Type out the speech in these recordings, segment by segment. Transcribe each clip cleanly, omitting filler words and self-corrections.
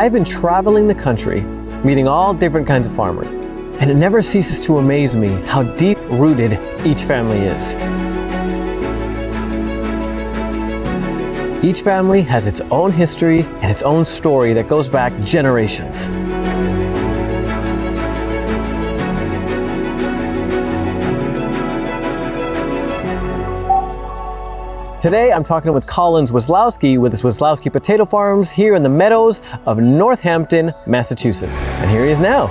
I've been traveling the country, meeting all different kinds of farmers, and it never ceases to amaze me how deep-rooted each family is. Each family has its own history and its own story that goes back generations. Today, I'm talking with Colin 슐라우스키 with the 슐라우스키 Potato Farms here in the meadows of Northampton, Massachusetts. And here he is now.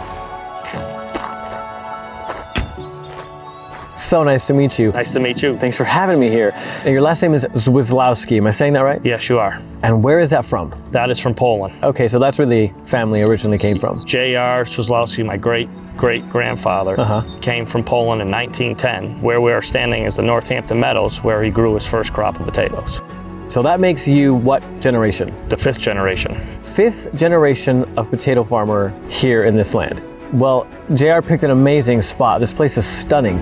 So nice to meet you. Nice to meet you. Thanks for having me here. And your last name is 슐라우스키, am I saying that right? Yes, you are. And where is that from? That is from Poland. Okay, so that's where the family originally came from. J.R. 슐lausky, my great-great-grandfather, came from Poland in 1910. Where we are standing is the Northampton Meadows, where he grew his first crop of potatoes. So that makes you what generation? The fifth generation. Fifth generation of potato farmer here in this land. Well, JR picked an amazing spot. This place is stunning.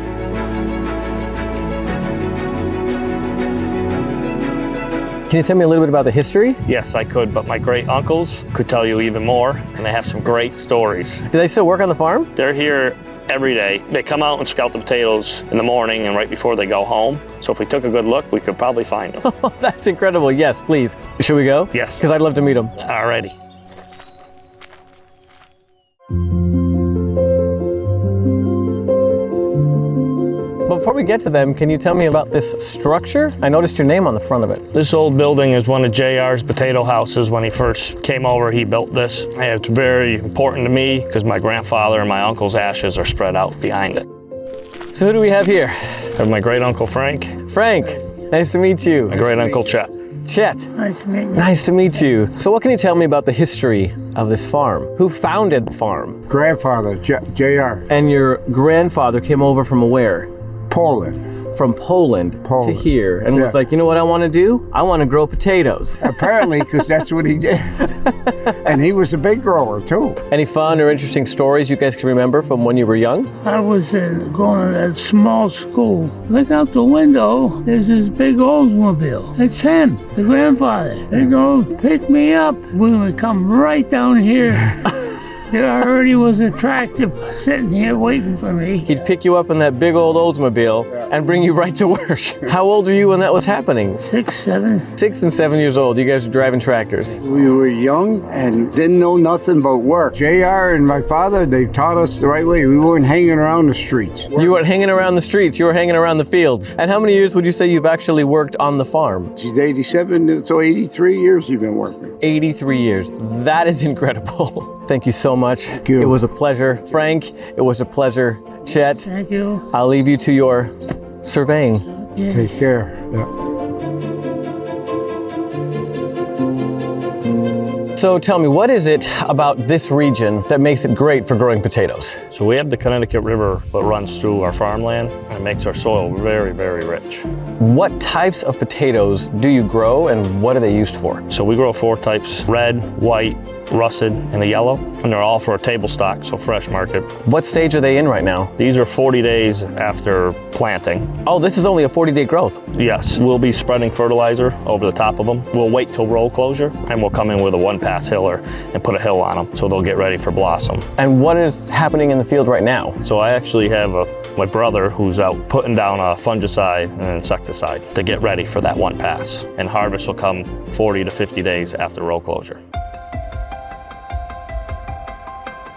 Can you tell me a little bit about the history? Yes, I could, but my great-uncles could tell you even more, and they have some great stories. Do they still work on the farm? They're here every day. They come out and scout the potatoes in the morning and right before they go home. So if we took a good look, we could probably find them. Oh, that's incredible. Yes, please. Should we go? Yes. Because I'd love to meet them. Alrighty. Before we get to them, can you tell me about this structure? I noticed your name on the front of it. This old building is one of JR's potato houses. When he first came over, he built this. And it's very important to me because my grandfather and my uncle's ashes are spread out behind it. So who do we have here? I have my great-uncle Frank. Frank, nice to meet you. My great-uncle Chet. Chet. Nice to meet you. Nice to meet you. So what can you tell me about the history of this farm? Who founded the farm? Grandfather, J.R. And your grandfather came over from where? Poland. From Poland to here and was Yeah. like, you know what I want to do? I want to grow potatoes. Apparently, because that's what he did. And he was a big grower, too. Any fun or interesting stories you guys can remember from when you were young? I was going to that small school. Look out the window, there's this big Oldsmobile. It's him, the grandfather. They go pick me up. We would come right down here. There already was a tractor sitting here waiting for me. He'd pick you up in that big old Oldsmobile and bring you right to work. How old were you when that was happening? 6, 7. 6 and 7 years old. You guys were driving tractors. We were young and didn't know nothing but work. J.R. and my father, they taught us the right way. We weren't hanging around the streets. You weren't hanging around the streets. You were hanging around the fields. And how many years would you say you've actually worked on the farm? She's 87, so 83 years you've been working. 83 years. That is incredible. Thank you so much. Thank you. It was a pleasure. Frank, it was a pleasure. Chet, Thank you. I'll leave you to your surveying. Yeah. Take care. Yeah. So tell me, what is it about this region that makes it great for growing potatoes? So we have the Connecticut River that runs through our farmland and it makes our soil very, very rich. What types of potatoes do you grow and what are they used for? So we grow 4 types: red, white, russet, and a yellow. And they're all for a table stock, so fresh market. What stage are they in right now? These are 40 days after planting. Oh, this is only a 40-day growth. Yes, we'll be spreading fertilizer over the top of them. We'll wait till row closure and we'll come in with a 1-pass hiller and put a hill on them so they'll get ready for blossom. And what is happening in the field right now? So I actually have my brother who's out putting down a fungicide and an insecticide to get ready for that 1-pass. And harvest will come 40 to 50 days after row closure.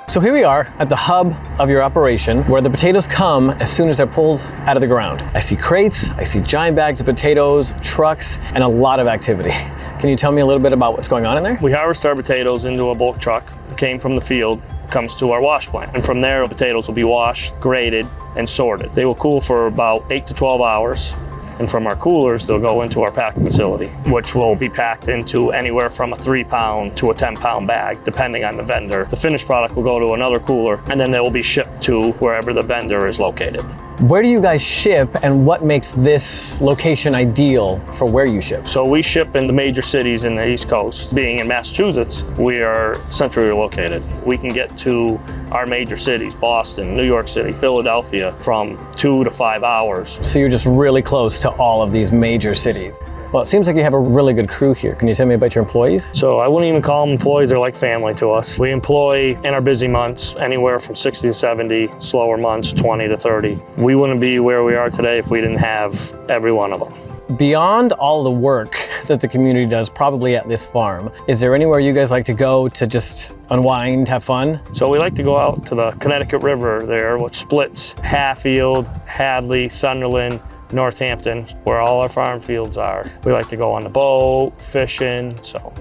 So here we are at the hub of your operation where the potatoes come as soon as they're pulled out of the ground. I see crates, I see giant bags of potatoes, trucks, and a lot of activity. Can you tell me a little bit about what's going on in there? We harvest our potatoes into a bulk truck. It came from the field, comes to our wash plant. And from there, the potatoes will be washed, graded, and sorted. They will cool for about 8 to 12 hours. And from our coolers, they'll go into our packing facility, which will be packed into anywhere from a 3-pound to a 10-pound bag, depending on the vendor. The finished product will go to another cooler, and then they will be shipped to wherever the vendor is located. Where do you guys ship and what makes this location ideal for where you ship? So we ship in the major cities in the East Coast. Being in Massachusetts, we are centrally located. We can get to our major cities, Boston, New York City, Philadelphia, from 2 to 5 hours. So you're just really close to all of these major cities. Well, it seems like you have a really good crew here. Can you tell me about your employees? So I wouldn't even call them employees, they're like family to us. We employ in our busy months anywhere from 60 to 70, slower months 20 to 30. We wouldn't be where we are today if we didn't have every one of them. Beyond all the work that the community does probably at this farm, is there anywhere you guys like to go to just unwind, have fun? So we like to go out to the Connecticut River there, which splits Hatfield, Hadley, Sunderland, Northampton, where all our farm fields are. We like to go on the boat, fishing, so.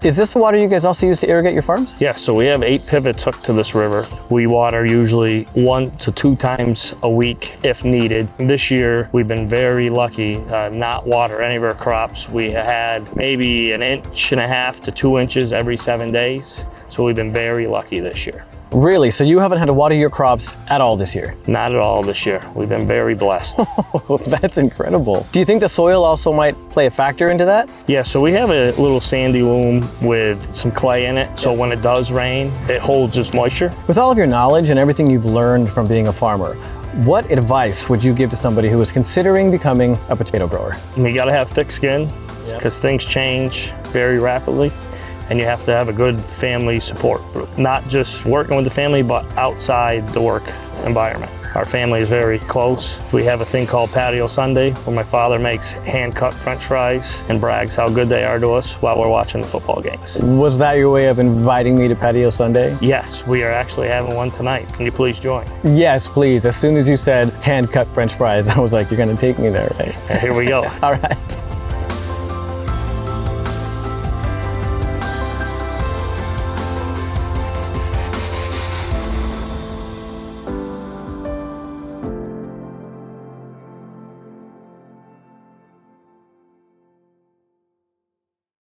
Is this the water you guys also use to irrigate your farms? Yes, so we have 8 pivots hooked to this river. We water usually 1 to 2 times a week if needed. This year, we've been very lucky not water any of our crops. We had maybe 1.5 to 2 inches every 7 days. So we've been very lucky this year. Really? So you haven't had to water your crops at all this year? Not at all this year. We've been very blessed. Oh, that's incredible. Do you think the soil also might play a factor into that? Yeah, so we have a little sandy loam with some clay in it. So when it does rain, it holds its moisture. With all of your knowledge and everything you've learned from being a farmer, what advice would you give to somebody who is considering becoming a potato grower? You gotta have thick skin because things change very rapidly. And you have to have a good family support group. Not just working with the family, but outside the work environment. Our family is very close. We have a thing called Patio Sunday, where my father makes hand-cut French fries and brags how good they are to us while we're watching the football games. Was that your way of inviting me to Patio Sunday? Yes, we are actually having one tonight. Can you please join? Yes, please. As soon as you said hand-cut French fries, I was like, you're gonna take me there, right? Here we go. All right.